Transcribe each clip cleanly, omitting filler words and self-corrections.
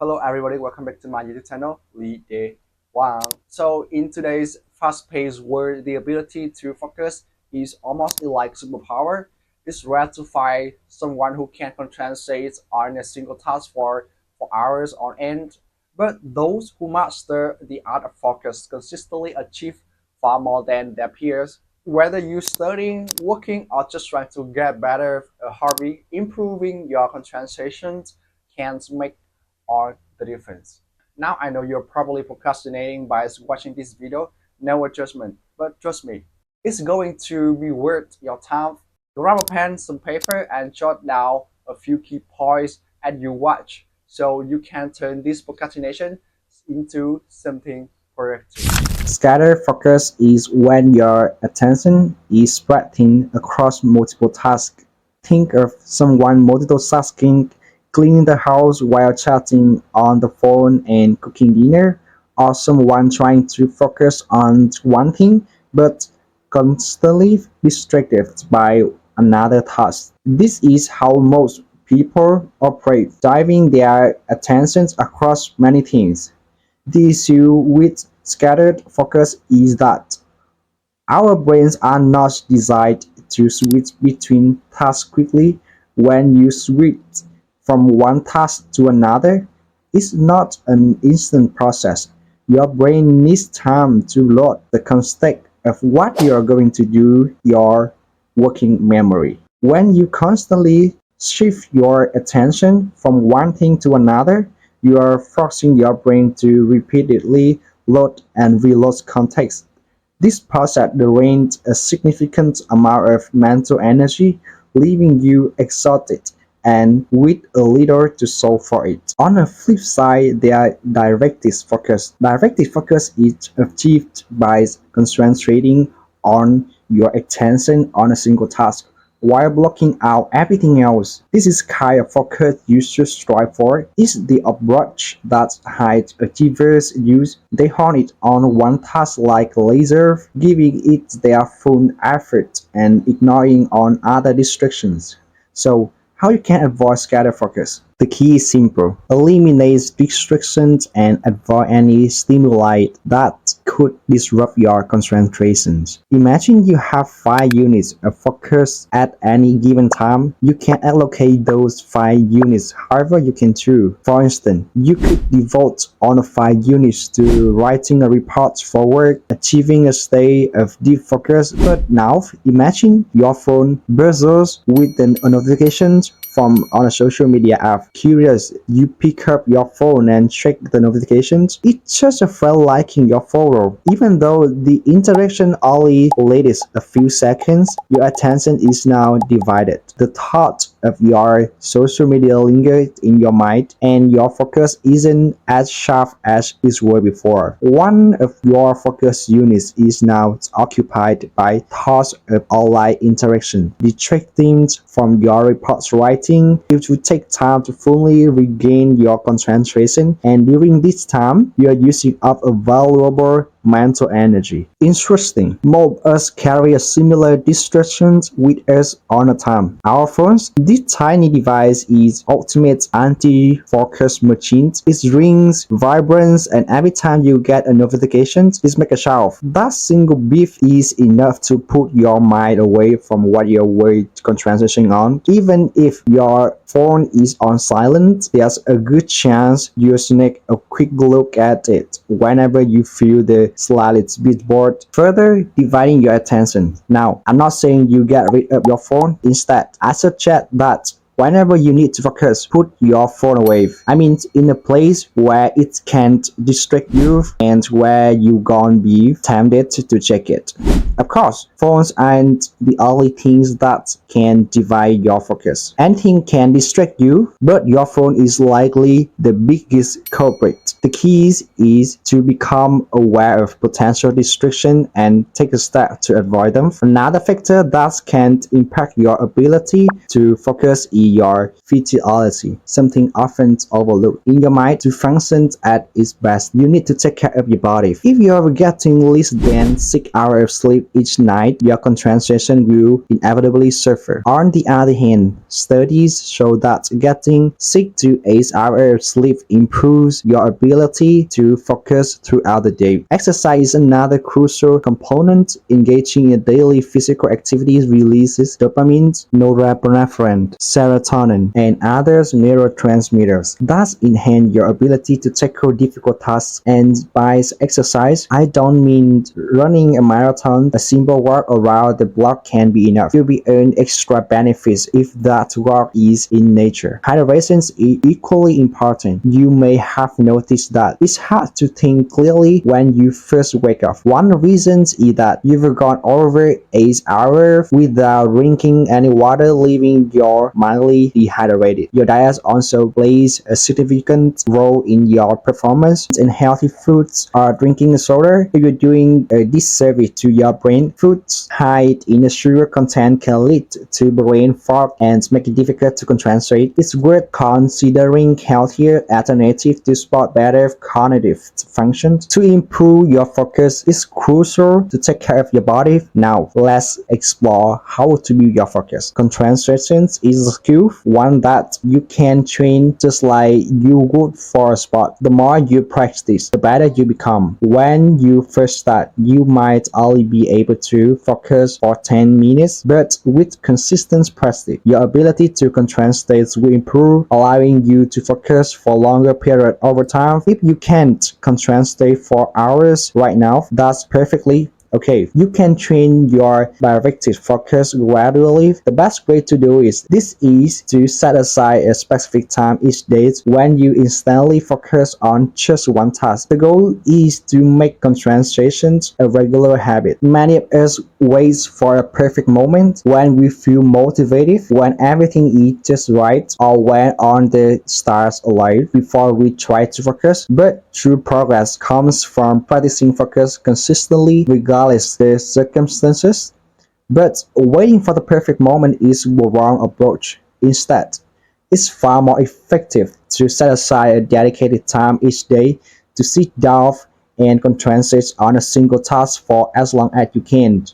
Hello everybody, welcome back to my YouTube channel, Dae Hwang. So in today's fast-paced world, the ability to focus is almost like superpower. It's rare to find someone who can concentrate on a single task for hours on end. But those who master the art of focus consistently achieve far more than their peers. Whether you're studying, working, or just trying to get better at a hobby, improving your concentration can make all the difference. Now I know you're probably procrastinating by watching this video, no judgment, but trust me, it's going to be worth your time. Grab a pen, some paper, and jot down a few key points as you watch so you can turn this procrastination into something productive. Scattered focus is when your attention is spread thin across multiple tasks. Think of someone multitasking, cleaning the house while chatting on the phone and cooking dinner, or someone trying to focus on one thing but constantly distracted by another task. This is how most people operate, diving their attentions across many things. The issue with scattered focus is that our brains are not designed to switch between tasks quickly. When you switch from one task to another, it's not an instant process. Your brain needs time to load the context of what you are going to do, your working memory. When you constantly shift your attention from one thing to another, you are forcing your brain to repeatedly load and reload context. This process drains a significant amount of mental energy, leaving you exhausted and with a little to show for it. On the flip side, there are directive focus. Directive focus is achieved by concentrating on your attention on a single task while blocking out everything else. This is kind of focus you should strive for. It's the approach that high achievers use. They hone it on one task like laser, giving it their full effort and ignoring on other distractions. So how you can avoid scatter focus? The key is simple. Eliminate distractions and avoid any stimuli that could disrupt your concentration. Imagine you have 5 units of focus at any given time. You can allocate those 5 units however you can choose. For instance, you could devote all 5 units to writing a report for work, achieving a state of deep focus. But now, imagine your phone buzzes with a notification from on a social media app. Curious, you pick up your phone and check the notifications. It just felt liking your photo. Even though the interaction only lasts a few seconds, your attention is now divided. The thought of your social media lingers in your mind and your focus isn't as sharp as it was before. One of your focus units is now occupied by thoughts of online interaction, distracting from your reports writing. It will take time to fully regain your concentration, and during this time, you are using up a valuable mental energy. Interesting, most of us carry a similar distractions with us all the time. Our phones, this tiny device is ultimate anti-focus machine. It rings, vibrates, and every time you get a notification, it makes a sound. That single beep is enough to put your mind away from what you're concentrating on. Even if your phone is on silent, there's a good chance you'll sneak a quick look at it whenever you feel the slightest bit bored, further dividing your attention. Now, I'm not saying you get rid of your phone. Instead, I suggest that whenever you need to focus, put your phone away. I mean, in a place where it can't distract you and where you gon' be tempted to check it. Of course, phones aren't the only things that can divide your focus. Anything can distract you, but your phone is likely the biggest culprit. The key is to become aware of potential distraction and take a step to avoid them. Another factor that can impact your ability to focus is your vitality, something often overlooked. In your mind to function at its best, you need to take care of your body. If you are getting less than 6 hours of sleep sleep each night, your concentration will inevitably suffer. On the other hand, studies show that getting 6 to 8 hours of sleep improves your ability to focus throughout the day. Exercise is another crucial component. Engaging in daily physical activities releases dopamine, norepinephrine, serotonin, and other neurotransmitters, thus enhance your ability to tackle difficult tasks. And by exercise, I don't mean running a marathon. A simple walk around the block can be enough. You'll be earn extra benefits if that walk is in nature. Hydration is equally important. You may have noticed that it's hard to think clearly when you first wake up. One reason is that you've gone over 8 hours without drinking any water, leaving your mildly dehydrated. Your diet also plays a significant role in your performance. And healthy foods or drinking soda, if you're doing a disservice to your brain. Foods high in sugar content can lead to brain fog and make it difficult to concentrate. It's worth considering healthier alternatives to support better cognitive functions. To improve your focus, it's crucial to take care of your body. Now, let's explore how to build your focus. Concentration is a skill, one that you can train just like you would for a sport. The more you practice, the better you become. When you first start, you might only be able to focus for 10 minutes, but with consistent practice, your ability to concentrate will improve, allowing you to focus for longer periods over time. If you can't concentrate for hours right now, that's perfectly okay. You can train your directed focus gradually. The best way to do this is to set aside a specific time each day when you instantly focus on just one task. The goal is to make concentration a regular habit. Many of us wait for a perfect moment when we feel motivated, when everything is just right, or when on the stars align before we try to focus. But true progress comes from practicing focus consistently regardless the circumstances. But waiting for the perfect moment is the wrong approach. Instead, it's far more effective to set aside a dedicated time each day to sit down and concentrate on a single task for as long as you can.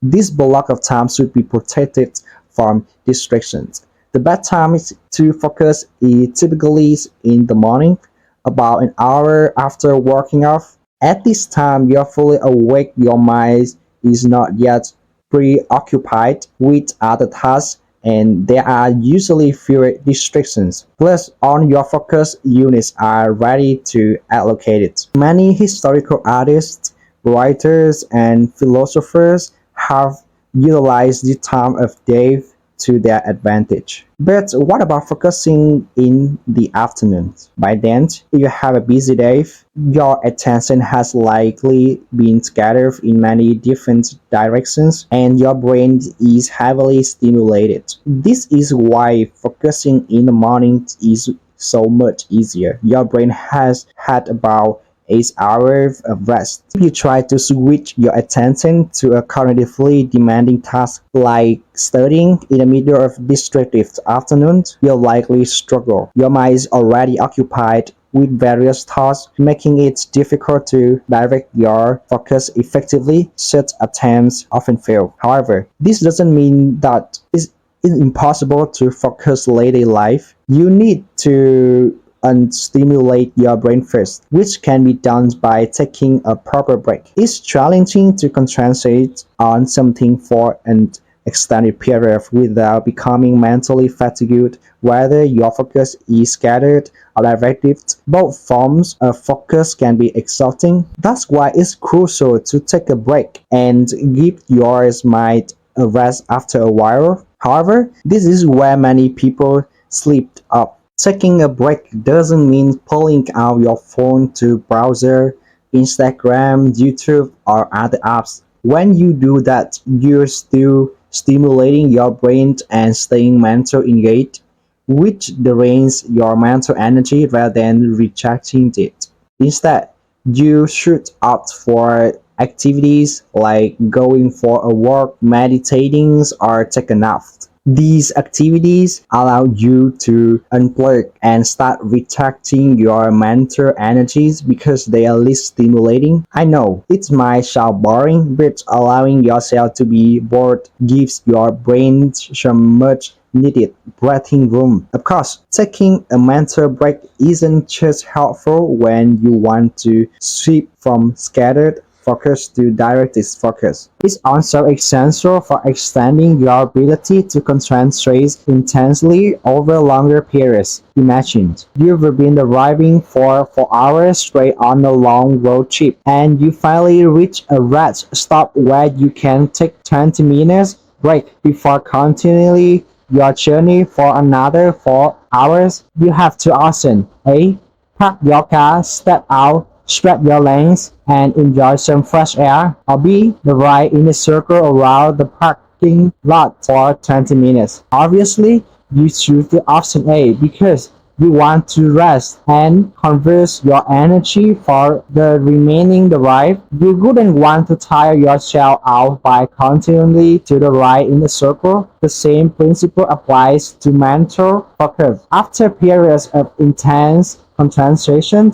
This block of time should be protected from distractions. The best time to focus is typically in the morning, about an hour after working out. At this time, you're fully awake, your mind is not yet preoccupied with other tasks, and there are usually fewer distractions. Plus, all your focus units are ready to allocate it. Many historical artists, writers, and philosophers have utilized the time of day to their advantage. But what about focusing in the afternoon? By then, if you have a busy day, your attention has likely been scattered in many different directions and your brain is heavily stimulated. This is why focusing in the morning is so much easier. Your brain has had about 8 hours of rest. If you try to switch your attention to a cognitively demanding task like studying in the middle of distractive afternoon, you'll likely struggle. Your mind is already occupied with various thoughts, making it difficult to direct your focus effectively. Such attempts often fail. However, this doesn't mean that it's impossible to focus late in life. You need to and stimulate your brain first, which can be done by taking a proper break. It's challenging to concentrate on something for an extended period without becoming mentally fatigued, whether your focus is scattered or directed. Both forms of focus can be exhausting. That's why it's crucial to take a break and give your mind a rest after a while. However, this is where many people slip up. Taking a break doesn't mean pulling out your phone to browser Instagram, YouTube, or other apps. When you do that, you're still stimulating your brain and staying mentally engaged, which drains your mental energy rather than recharging it. Instead, you should opt for activities like going for a walk, meditating, or take a nap. These activities allow you to unplug and start retracting your mental energies because they are least stimulating. I know it might sound boring, but allowing yourself to be bored gives your brain some much needed breathing room. Of course, taking a mental break isn't just helpful when you want to shift from scattered focus to directed focus. It's also essential for extending your ability to concentrate intensely over longer periods. Imagine you've been driving for 4 hours straight on a long road trip and you finally reach a rest stop where you can take 20 minutes break before continuing your journey for another 4 hours. You have two options. A. Park your car, step out, stretch your legs, and enjoy some fresh air. Or B. Ride in a circle around the parking lot for 20 minutes. Obviously, you choose the option A because you want to rest and conserve your energy for the remaining drive. You wouldn't want to tire yourself out by continually to the right in a circle. The same principle applies to mental focus. After periods of intense concentration,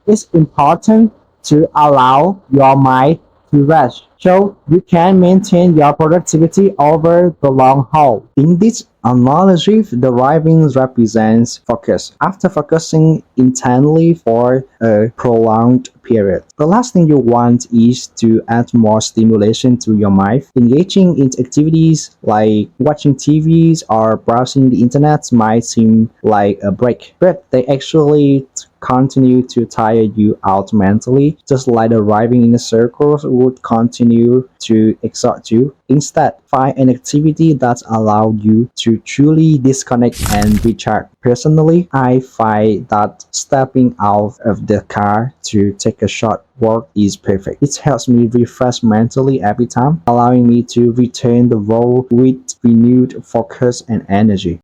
it's important to allow your mind to rest so you can maintain your productivity over the long haul. In this analogy, the driving represents focus. After focusing intently for a prolonged period, the last thing you want is to add more stimulation to your mind. Engaging in activities like watching TVs or browsing the internet might seem like a break, but they actually continue to tire you out mentally, just like driving in a circle would continue to exhaust you. Instead, find an activity that allows you to truly disconnect and recharge. Personally, I find that stepping out of the car to take a short walk is perfect. It helps me refresh mentally every time, allowing me to return the road with renewed focus and energy.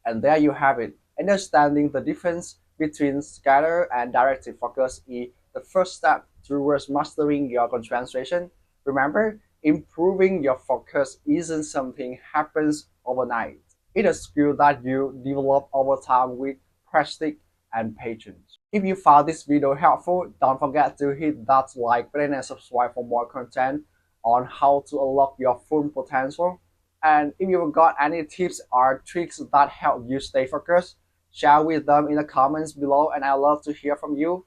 And there you have it. Understanding the difference between scatter and directed focus is the first step towards mastering your concentration. Remember, improving your focus isn't something happens overnight. It's a skill that you develop over time with practice and patience. If you found this video helpful, don't forget to hit that like button and subscribe for more content on how to unlock your full potential. And if you've got any tips or tricks that help you stay focused, share with them in the comments below and I love to hear from you.